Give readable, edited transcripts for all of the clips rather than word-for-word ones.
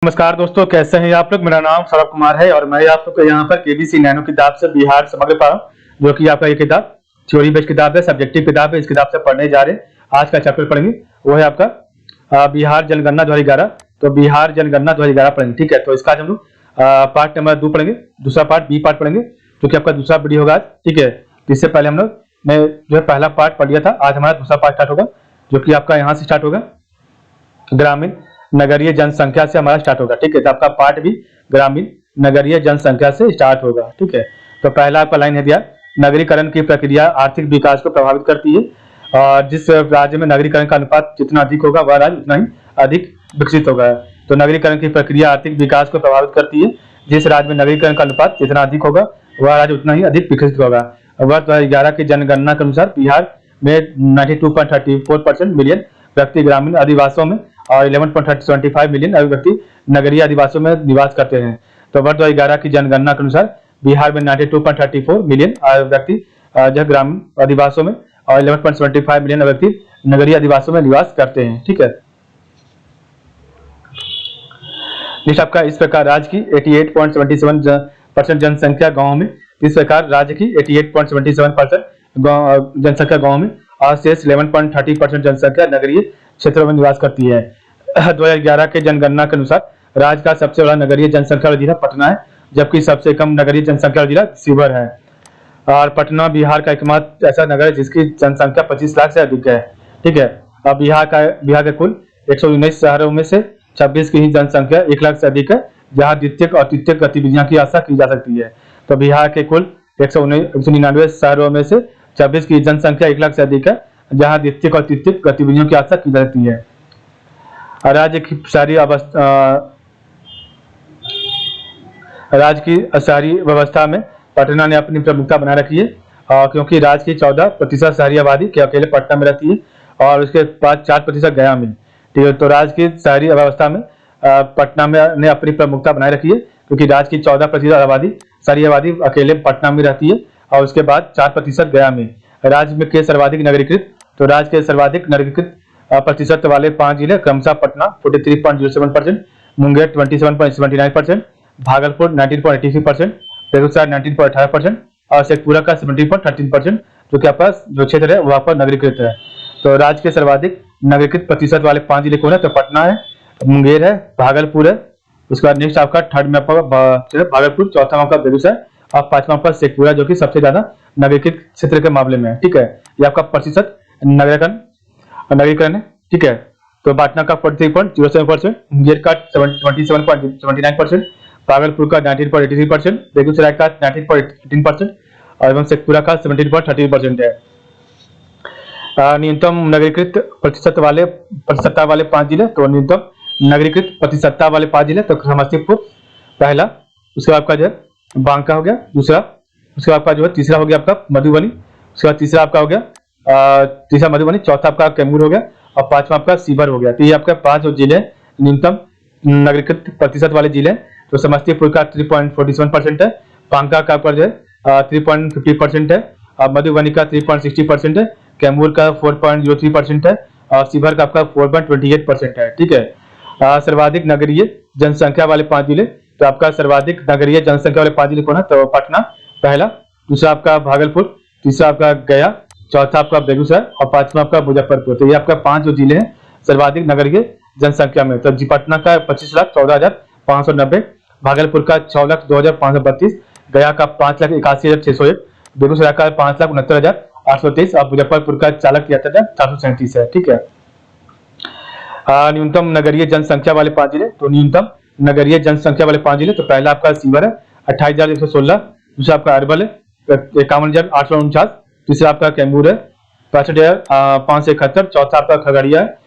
नमस्कार दोस्तों, कैसे हैं आप लोग। मेरा नाम सौरभ कुमार है और मैं आप लोग को यहाँ पर केबीसी नैनो किताब से बिहार समग्र पाठ्यक्रम, जो कि आपका ये किताब थ्योरी बेस्ड किताब है, सब्जेक्टिव किताब है। इस किताब से पढ़ने जा रहे हैं। आज का चैप्टर पढ़ेंगे वो है आपका बिहार जनगणना 2011। तो बिहार जनगणना 2011 पढ़ेंगे, ठीक है। तो इसका आज हम लोग पार्ट नंबर 2 पढ़ेंगे, दूसरा पार्ट बी पार्ट पढ़ेंगे, जो कि आपका दूसरा वीडियो होगा आज, ठीक है। तो इससे पहले हम लोग ने जो है पहला पार्ट पढ़ लिया था। आज हमारा दूसरा पार्ट स्टार्ट होगा, जो कि आपका यहाँ से स्टार्ट होगा, ग्रामीण नगरीय जनसंख्या से हमारा स्टार्ट होगा, ठीक है। तो आपका पार्ट भी ग्रामीण नगरीय जनसंख्या से स्टार्ट होगा, ठीक है। तो पहला आपका लाइन है दिया, नगरीकरण की प्रक्रिया आर्थिक विकास को प्रभावित करती है और जिस राज्य में नगरीकरण का अनुपात जितना अधिक होगा वह राज्य उतना ही अधिक विकसित होगा। तो नगरीकरण की प्रक्रिया आर्थिक विकास को प्रभावित करती है। जिस राज्य में नगरीकरण का अनुपात जितना अधिक होगा वह राज्य उतना ही अधिक विकसित होगा। वर्ष 2011 की जनगणना के अनुसार बिहार में 92.34% मिलियन व्यक्ति ग्रामीण अधिवासों में और 11.75 मिलियन व्यक्ति नगरीय अधिवासों में निवास करते हैं। तो वर्ष 2011 की जनगणना के अनुसार बिहार में 92.34 मिलियन व्यक्ति जो ग्रामीण अधिवासों में और 11.75 मिलियन व्यक्ति नगरीय अधिवासों में निवास करते हैं, ठीक है। लिस्ट आपका इस प्रकार राज्य की 88.77% जनसंख्या गाँव में, इस प्रकार राज्य की 88.77% जनसंख्या गाँव में और शेष 11.30% जनसंख्या नगरीय क्षेत्रों में निवास करती है। 2011 के जनगणना के अनुसार राज्य का सबसे बड़ा नगरीय जनसंख्या वाला जिला पटना है, जबकि सबसे कम नगरीय जनसंख्या वाला जिला शिवहर है। और पटना बिहार का एकमात्र ऐसा नगर है जिसकी जनसंख्या 25 लाख से अधिक है, ठीक है। अब बिहार के कुल 119 शहरों में से 26 की ही जनसंख्या 1 लाख से अधिक है, जहाँ द्वितीयक और तृतीयक गतिविधियों की आशा की जा सकती है। तो बिहार के कुल 199 शहरों में से 26 की जनसंख्या 1 लाख से अधिक है, जहां द्वितीयक और तृतीयक गतिविधियों की आशा की जाती है। राज्य की शहरी व्यवस्था में पटना ने अपनी प्रमुखता बनाए रखी है, क्योंकि राज्य की 14% शहरी आबादी के अकेले पटना में रहती है और उसके बाद 4% गया में, ठीक है। तो राज्य की शहरी व्यवस्था में पटना में ने अपनी प्रमुखता बनाए रखी है, क्योंकि राज्य की 14% शहरी आबादी अकेले पटना में रहती है और उसके बाद 4% गया में। राज्य में के सर्वाधिक नगरीकृत, तो राज्य के सर्वाधिक नगरीकृत प्रतिशत वाले 5 जिले क्रमशः पटना 43.07%, मुंगेर 27.79%, भागलपुर 19.83%, बेगूसराय 19.18% और शेखपुरा का 17.13%, जो कि आपका जो क्षेत्र है वह आपका नगरीकृत है। तो राज्य के सर्वाधिक नगरीकृत प्रतिशत वाले 5 जिले कौन है, तो पटना है, मुंगेर है, भागलपुर है, उसके बाद नेक्स्ट आपका थर्ड में आपका भागलपुर, चौथा में आपका बेगूसराय और पांचवा आपका शेखपुरा, जो कि सबसे ज्यादा नगरीकृत क्षेत्र के मामले में है, ठीक है। ये आपका प्रतिशत नगरीकरण है, ठीक है। तो पटना का 43.07%, मुंगेर का 27.79%, भागलपुर का 19.83%, बेगूसराय का 19.18% और एवं शेखपुरा का 17.13% है। न्यूनतम नगरीकृत प्रतिशत वाले 5 जिले, तो न्यूनतम नगरीकृत प्रतिशतता वाले 5 जिले, तो समस्तीपुर पहला, उसके बाद आपका जो है बांका हो गया दूसरा, उसके बाद आपका जो है तीसरा हो गया आपका मधुबनी, उसके बाद तीसरा आपका हो गया तीसरा मधुबनी, चौथा आपका कैमूर हो गया और पांचवा आपका शिवहर हो गया। तो ये आपका 5 जिले न्यूनतम नगरीकृत प्रतिशत वाले जिले। तो समस्तीपुर का 3.47% है, बांका का आपका जो है 3.50% है, मधुबनी का 3.60% है, कैमूर का 4.03% है और शिवहर का आपका 4.28% है, ठीक है। सर्वाधिक नगरीय जनसंख्या वाले 5 जिले, तो आपका सर्वाधिक नगरीय जनसंख्या वाले 5 जिले कौन है, तो पटना पहला, दूसरा आपका भागलपुर, तीसरा आपका गया, चौथा आपका बेगूसराय और पांचवा आपका मुजफ्फरपुर। तो ये आपका 5 जो जिले हैं सर्वाधिक नगरीय जनसंख्या में। तो पटना का 25,14,590, भागलपुर का 6,02,532, गया का 5,81,601, बेगूसराय का 5,69,823 और मुजफ्फरपुर का 4,73,437 है, ठीक है। न्यूनतम नगरीय जनसंख्या वाले 5 जिले, तो न्यूनतम नगरीय जनसंख्या वाले 5 जिले, तो पहला आपका शिवहर है 28,116, दूसरा आपका अरवल है 51,849, तीसरा आपका कैमूर है 65,571, चौथा आपका खगड़िया है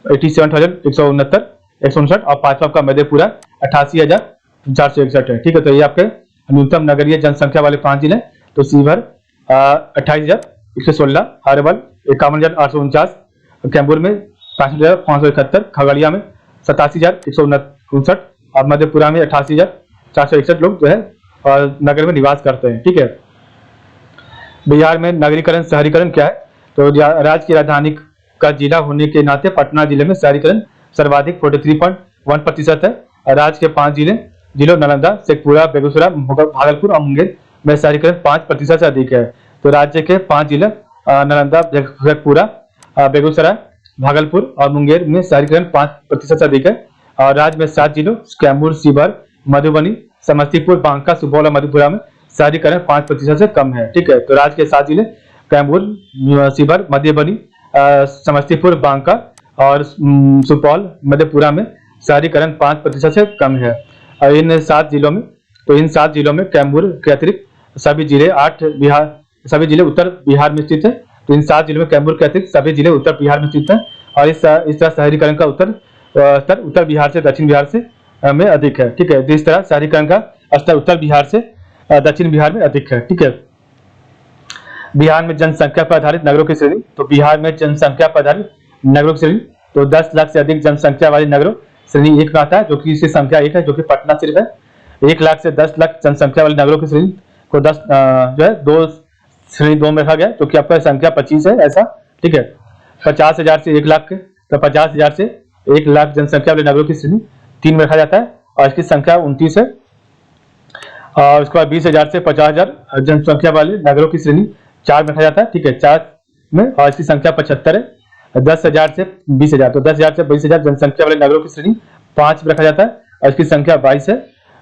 87,169 और पांचवा आपका मधेपुरा 88,461 है, ठीक है। तो ये आपके न्यूनतम नगरीय जनसंख्या वाले 5 जिले, तो शिवहर 28,116, अरवल 51,849, कैमूर में 65,571, खगड़िया में 87,159 और मधेपुरा में 88,461 लोग जो है नगर में निवास करते हैं, ठीक है। बिहार में नगरीकरण शहरीकरण क्या है, तो राज्य की राजधानी का जिला होने के नाते पटना जिले में शहरीकरण सर्वाधिक 43.1% है, राज्य के 5 जिलों नालंदा, शेखपुरा, बेगूसराय, भागलपुर और मुंगेर में शहरीकरण 5% से अधिक है। तो राज्य के 5 जिले नालंदा, शेखपुरा, बेगूसराय, भागलपुर और मुंगेर में शहरीकरण 5% से अधिक है। और राज्य में 7 जिलों कैमूर, शिवहर, मधुबनी, समस्तीपुर, बांका, सुपौल और मधेपुरा में शहरीकरण 5% से कम है। ठीक है, तो राज्य के 7 जिले कैमूर, शिवहर, मधुबनी, समस्तीपुर, बांका और सुपौल, मधेपुरा में शहरीकरण 5% से कम है। और इन 7 जिलों में कैमूर के अतिरिक्त सभी जिले उत्तर बिहार में स्थित है। तो इन 7 जिलों में कैमूर के अतिरिक्त सभी जिले उत्तर बिहार में स्थित है। और इस तरह शहरीकरण का स्तर उत्तर बिहार से दक्षिण बिहार से में अधिक है। ठीक है, तो इस तरह शहरीकरण का स्तर उत्तर बिहार से दक्षिण बिहार में अधिक है। ठीक है, बिहार में जनसंख्या पर आधारित नगरों की श्रेणी। तो बिहार में जनसंख्या पर आधारित नगरों की श्रेणी, तो 10 लाख से अधिक जनसंख्या वाले नगरों श्रेणी 1 में आता है, जो कि इसकी संख्या 1 है, जो कि पटना सिर्फ है। 1 लाख से 10 लाख जनसंख्या वाले नगरों की श्रेणी को 10 जो है 2 श्रेणी 2 में रखा गया, जो कि आपका संख्या 25 है ऐसा। ठीक है, 50,000 से 1 लाख, तो 50,000 से 1 लाख जनसंख्या वाले नगरों की श्रेणी 3 में रखा जाता है और इसकी संख्या 29 है। और उसके बाद 20,000 से 50,000 जनसंख्या वाले नगरों की श्रेणी 4 में रखा जाता है। ठीक है, 4 में, और इसकी संख्या 75 है। 10,000 से 20,000, तो 10,000 से 20,000 जनसंख्या वाले नगरों की श्रेणी 5 में रखा जाता है और इसकी संख्या 22 है।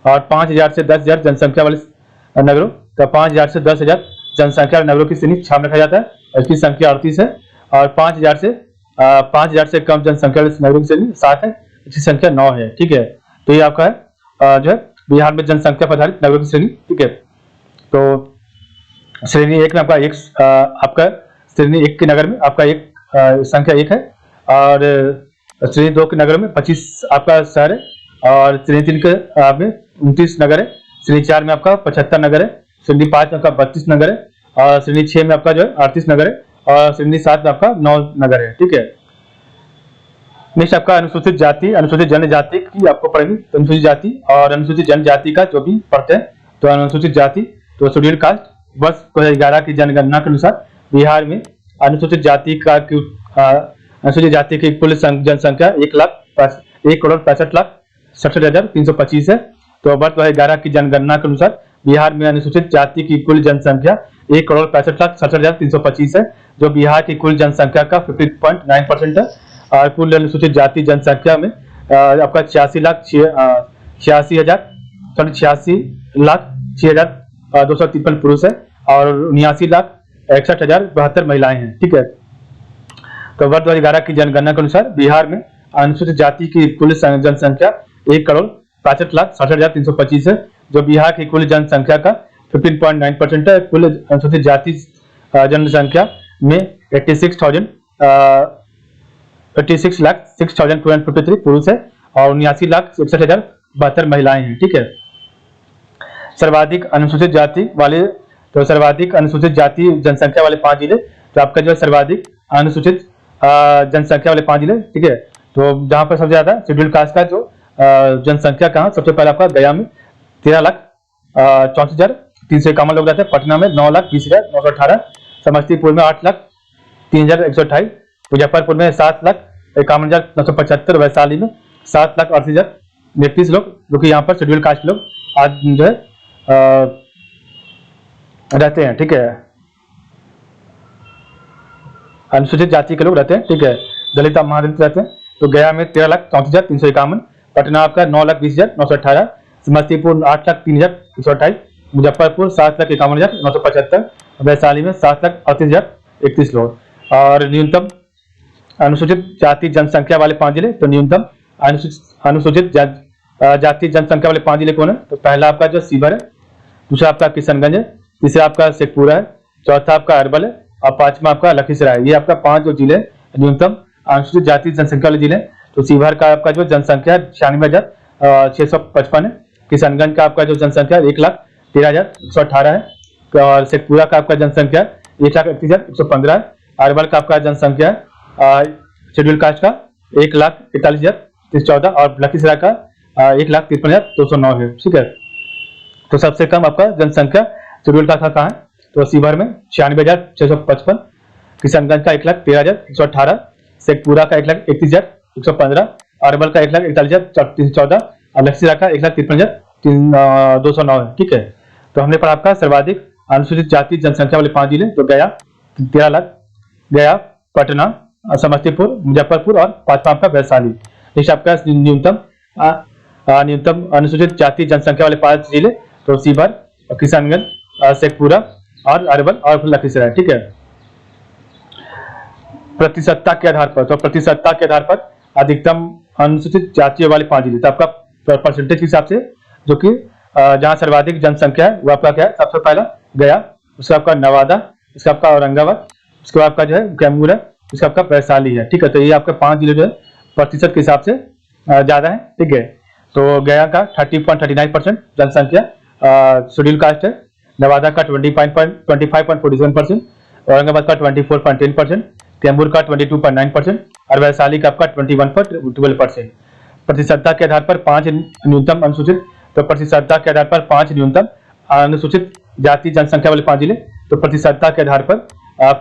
और 5,000 से 10,000 जनसंख्या वाले नगरों, तो 5,000 से 10,000 जनसंख्या वाले नगरों की श्रेणी 6 में रखा जाता है और इसकी संख्या 38 है। और 5,000 से कम जनसंख्या वाले नगरों की श्रेणी 7 है, इसकी संख्या 9 है। ठीक है, तो ये आपका है जो है बिहार में जनसंख्या पर आधारित नगरों की श्रेणी। ठीक है, तो श्रेणी 1 में आपका श्रेणी 1 के नगर में आपका संख्या 1 है और श्रेणी 2 के नगर में 25 आपका शहर है और श्रेणी 3 के में 29 नगर है। श्रेणी 4 में आपका 75 नगर है। श्रेणी 5 में आपका 32 नगर है और श्रेणी 6 में आपका जो है 38 नगर है और श्रेणी 7 में आपका 9 नगर है। ठीक है, नेक्स्ट आपका अनुसूचित जाति, अनुसूचित जनजाति की आपको पढ़ेंगे। तो अनुसूचित जाति और अनुसूचित जनजाति का जो भी पढ़ते हैं, तो अनुसूचित जाति तो शेड्यूल कास्ट, वर्ष 2011 की जनगणना के अनुसार बिहार में अनुसूचित जाति की कुल जनसंख्या 1,65,67,325 है। तो वर्ष 2011 की जनगणना के अनुसार बिहार में अनुसूचित जाति की कुल जनसंख्या 1,65,67,325 है, जो बिहार की कुल जनसंख्या का 50.9% है। और कुल अनुसूचित जाति जनसंख्या में आपका 86,06,253 पुरुष है और 79,61,072 महिलाएं हैं। ठीक है, तो वर्ष 2011 की जनगणना के अनुसार बिहार में अनुसूचित जाति की कुल जनसंख्या 1,65,67,325 है, जो बिहार की कुल जनसंख्या का 15.9% है। कुल अनुसूचित जाति जनसंख्या में 86,06,253 पुरुष है और 79,61,072 महिलाएं हैं। ठीक है, सर्वाधिक अनुसूचित जाति जनसंख्या वाले 5 जिले, तो आपका जो है सर्वाधिक अनुसूचित जनसंख्या वाले 5 जिले। ठीक है, तो जहां पर सबसे ज्यादा शेड्यूल कास्ट का जो जनसंख्या कहाँ, सबसे पहले आपका गया में 13,64,351 लोग रहते हैं, पटना में 9,20,918, समस्तीपुर में 8,03,128, मुजफ्फरपुर में 7,51,975, वैशाली में 7,38,033 लोग, जो कि यहाँ पर शेड्यूल कास्ट लोग आज जो है रहते हैं। ठीक है, अनुसूचित जाति के लोग रहते हैं। ठीक है, दलित महादलित रहते हैं। तो गया में 13,34,351, पटना आपका 9,20,918, समस्तीपुर 8,03,128, मुजफ्फरपुर 7,51,975, वैशाली में 7,38,031 लोग। और न्यूनतम अनुसूचित जाति जनसंख्या वाले 5 जिले, तो न्यूनतम अनुसूचित जाति जनसंख्या वाले 5 जिले कौन है? तो पहला आपका जो शिवहर है, दूसरा आपका किशनगंज है, तीसरा आपका शेखपुरा है, चौथा आपका अरवल है और 5वां आपका लखीसराय है। ये आपका 5 जो जिले न्यूनतम अनुसूचित जाति जनसंख्या वाले जिले। तो शिवहर का आपका जो जनसंख्या 96,655 है, किशनगंज का आपका जो जनसंख्या 1,13,118 है और शेखपुरा का आपका जनसंख्या 1,31,115 है, अरवल का आपका जनसंख्या शेड्यूल कास्ट का 1,41,314 और लखीसराय का 1,53,209 है। ठीक है, तो सबसे कम आपका जनसंख्या शेड्यूल कास्ट का कहाँ है? तो शिवहर में 96,655, किशनगंज का 1,13,118, शेखपुरा का 1,31,115, अरवल का 1,41,314 और लखीसराय का 1,53,209 है। ठीक है, तो हमने पढ़ा आपका सर्वाधिक अनुसूचित जाति जनसंख्या वाले 5 जिले, तो गया 13 लाख, गया, पटना, समस्तीपुर, मुजफ्फरपुर और पांचवा आपका वैशाली। नेक्स्ट आपका न्यूनतम अनुसूचित जाति जनसंख्या वाले 5 जिले, तो सीकर, किशनगंज, शेखपुरा और अरवल और लखीसराय। ठीक है, प्रतिशतता के आधार पर, तो प्रतिशतता के आधार पर अधिकतम अनुसूचित जातियों वाले 5 जिले, तो आपका परसेंटेज के हिसाब से जो कि जहां सर्वाधिक जनसंख्या है वो आपका क्या है, सबसे पहला गया, उसका आपका नवादा, उसका आपका औरंगाबाद, उसके बाद आपका जो है कैमूर है, उसका आपका वैशाली है। ठीक है, तो ये आपके 5 जिले जो है प्रतिशत के हिसाब से ज्यादा है। ठीक है, तो गया का 30.39% जनसंख्या शेड्यूल कास्ट है, नवादा का 25.47%, औरंगाबाद का 24.10%, कैमूर का 22.9% और वैशाली का आपका 21.12%। प्रतिशतता के आधार पर 5 न्यूनतम अनुसूचित, तो प्रतिशतता के आधार पर 5 न्यूनतम अनुसूचित जाति जनसंख्या वाले 5 जिले, तो प्रतिशतता के आधार पर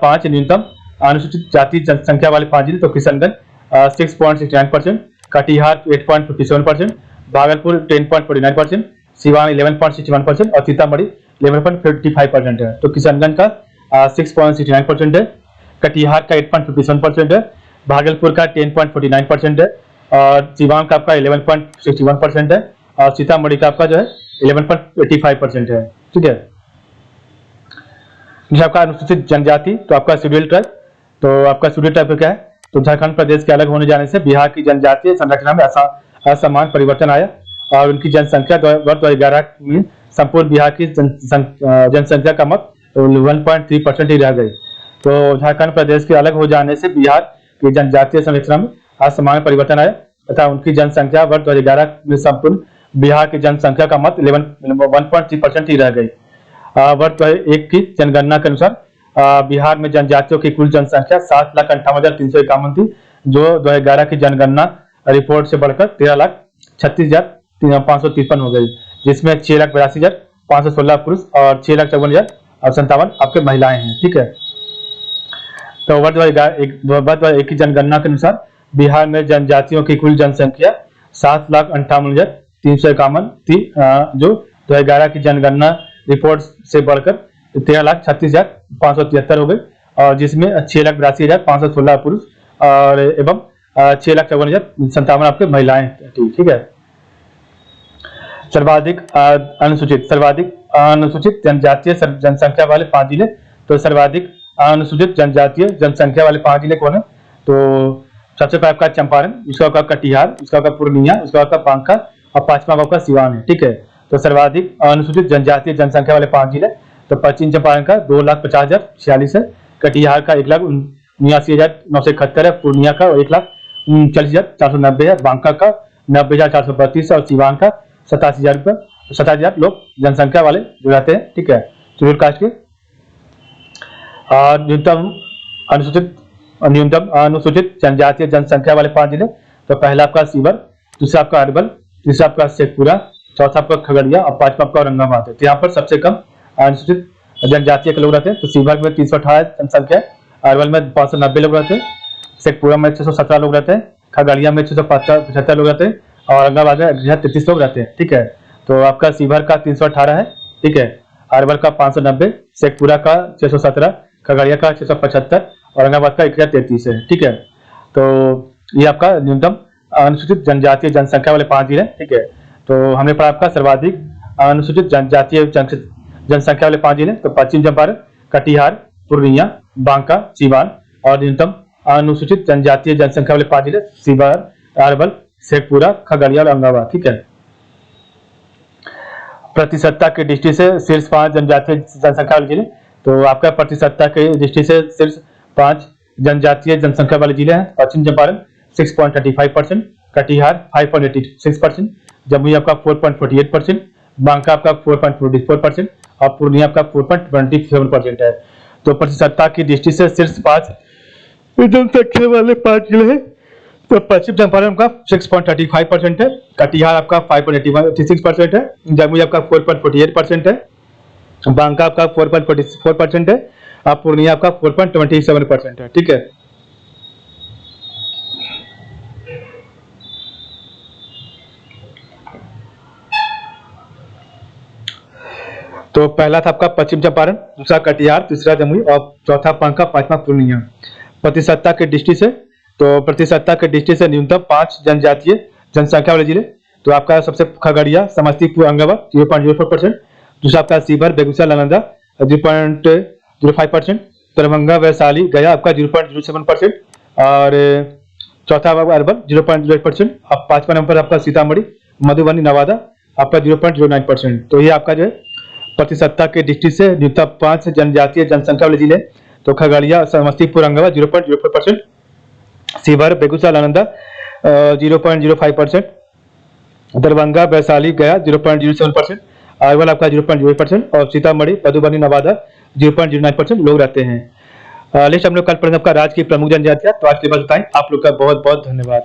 5 न्यूनतम अनुसूचित जाति जनसंख्या वाले 5 जिले, तो किशनगंज 6.69%, कटिहार 8.57%, भागलपुर 10.49%, सिवान 11.61% और सीतामढ़ी 11.55% है। तो किशनगंज का 6.69% है, कटिहार का 8.57% है, भागलपुर का 10.49% है और सिवान का आपका 11.61% है और सीतामढ़ी का आपका जो है 11.85% है। ठीक है, आपका अनुसूचित जनजाति, तो आपका शेड्यूल ट्राइब, तो आपका शेड्यूल ट्राइब क्या है, तो झारखंड प्रदेश के अलग होने जाने से बिहार की जनजातीय संरचना में असमान परिवर्तन आया और उनकी जनसंख्या वर्ष 2011 में संपूर्ण बिहार की जनसंख्या का मत 1.3% ही रह गई। तो झारखंड प्रदेश के अलग हो जाने से बिहार की जनजातीय संरचना में असमान परिवर्तन आया तथा उनकी जनसंख्या वर्ष 2011 में संपूर्ण बिहार की जनसंख्या का मत 1.3% ही रह गई। वर्ष 2001 की जनगणना के अनुसार बिहार में जनजातियों की कुल जनसंख्या 7,58,351 थी, जो 2011 की जनगणना रिपोर्ट से बढ़कर 13,36,553 हो गई, जिसमें 6,82,516 पुरुष और 6,54,057 आपके महिलाएं हैं। ठीक है, तो वर्ष 2001 की जनगणना के अनुसार बिहार में जनजातियों की कुल जनसंख्या 7,58,351 थी, जो 2011 की जनगणना रिपोर्ट से बढ़कर 13,36,573 हो गई और जिसमें 6,82,516 पुरुष और एवं 6,54,057 आपके महिलाएं थी। ठीक है, सर्वाधिक अनुसूचित जनजातीय जनसंख्या वाले 5 जिले, तो सर्वाधिक अनुसूचित जनजातीय जनसंख्या वाले 5 जिले कौन है, तो सबसे पहले आपका चंपारण, उसका आपका कटिहार, उसका आपका पूर्णिया, उसका आपका बांका और पांचवा आपका सिवान है। ठीक है, तो सर्वाधिक अनुसूचित जनजातीय जनसंख्या वाले 5 जिले, तो पश्चिम चंपारण का 2,50,046 है, कटिहार का 1,79,971 है, पूर्णिया का 1,40,490 है, बांका का 90,432 और सिवान का 87,000 लोग जनसंख्या वाले जो रहते हैं। ठीक है, शेड्यूल कास्ट के। न्यूनतम अनुसूचित जनजातीय जनसंख्या वाले 5 जिले, तो पहला आपका सीवर, दूसरा आपका अरवल, तीसरा आपका शेखपुरा, चौथा आपका खगड़िया और पांचवा आपका औरंगाबाद है। तो यहाँ पर सबसे कम अनुसूचित जनजातीय के लोग रहते हैं, तो सीवर में 318 जनसंख्या, अरवल में 590 लोग रहते हैं, शेखपुरा में 617 लोग रहते हैं, खगड़िया में 675 लोग रहते हैं और औरंगाबाद में 33 लोग रहते हैं। ठीक है, तो आपका सीवर का 318 है। ठीक है, अरवल का 590, शेखपुरा का 617, खगड़िया का 675, औरंगाबाद का 1033 है। ठीक है, तो ये आपका न्यूनतम अनुसूचित जनजातीय जनसंख्या वाले 5 जिले। ठीक है, तो हमने पढ़ा आपका सर्वाधिक अनुसूचित जनजातीय जनसंख्या वाले 5 जिले, तो पश्चिम चंपारण, कटिहार, पूर्णिया, बांका, सिवान और न्यूनतम अनुसूचित जनजातीय जनसंख्या वाले 5 जिले सीवान, अरवल, शेखपुरा, खगड़िया और औरंगाबाद। ठीक है, प्रतिशतता की दृष्टि से शीर्ष 5 जनजातीय जनसंख्या वाले जिले, तो आपका प्रतिशतता की दृष्टि से शीर्ष 5 जनजातीय जनसंख्या वाले जिले हैं। पश्चिम चंपारण 6.35%, कटिहार 5.86%, जमुई आपका 4.48%, बांका आपका 4.44% और पूर्णिया आपका 4.27% है। तो प्रतिशतता की दृष्टि से शीर्ष 5 जनसंख्या वाले 5 जिले हैं, तो पश्चिम चंपारण का 6.35% है, कटिहार आपका 5.86% है, जमुई आपका 4.48% है, बांका आपका 4.44% है और पूर्णिया आपका 4.27% है। ठीक है, तो पहला था आपका पश्चिम चंपारण, दूसरा कटिहार, तीसरा जमुई और चौथा बांका, पांचवा पूर्णिया। प्रतिशतता के दृष्टि से, तो प्रतिशतता के दृष्टि से न्यूनतम 5 जनजातीय जनसंख्या वाले जिले, तो आपका सबसे खगड़िया, समस्तीपुर, औरंगाबाद 0.04%, दूसरा आपका शिवहर, बेगूसराय, नालंदा 0.05%, दरभंगा, वैशाली, गया आपका 0.07%, और चौथा आपका अरवल 0.08%, अब पांचवा नंबर आपका सीतामढ़ी, मधुबनी, नवादा आपका 0.09%। तो ये आपका जो है प्रतिशतता के दृष्टि से न्यूनतम 5 जनजातीय जनसंख्या वाले जिले, तो खगड़िया, समस्तीपुर, औरंगाबाद 0.04%, शिवहर, बेगूसराय, नालंदा 0.05%, दरभंगा, वैशाली, गया 0.07%, अरवल आपका 0.08% और सीतामढ़ी, मधुबनी, नवादा 0.09% लोग रहते हैं। लिस्ट हम लोग कल पढ़ेंगे आपका राज्य की प्रमुख जनजातियां। तो आज के बाद बताएं, आप लोग का बहुत बहुत धन्यवाद।